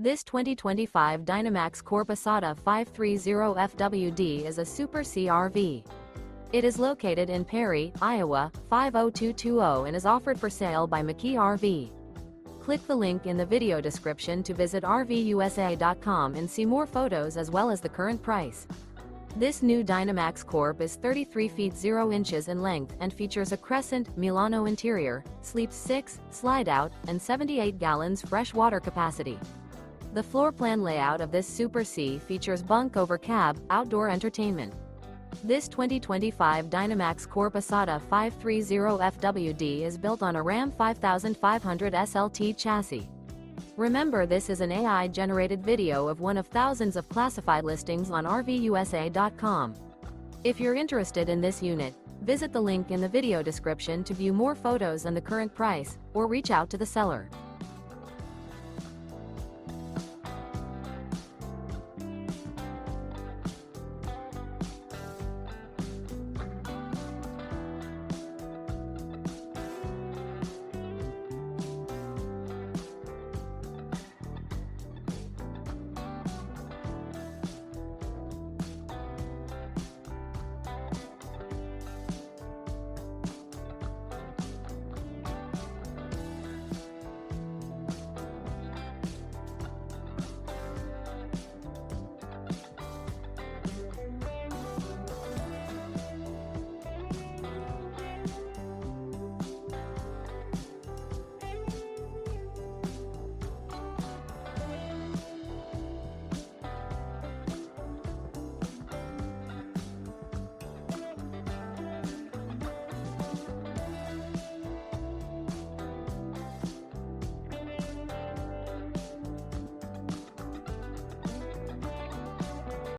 This 2025 Dynamax Corp isata 530FWD is a Super C RV. It is located in Perry, Iowa, 50220 and is offered for sale by McKee RV. Click the link in the video description to visit RVUSA.com and see more photos as well as the current price. This new Dynamax Corp is 33 feet 0 inches in length and features a Crescent, Milano interior, sleeps 6, Slideout, and 78 gallons fresh water capacity. The floor plan layout of this Super C features Bunk Over Cab, outdoor entertainment. This 2025 Dynamax Corp isata 530FWD is built on a Ram 5500 SLT chassis. Remember, this is an AI-generated video of one of thousands of classified listings on RVUSA.com. If you're interested in this unit, visit the link in the video description to view more photos and the current price, or reach out to the seller.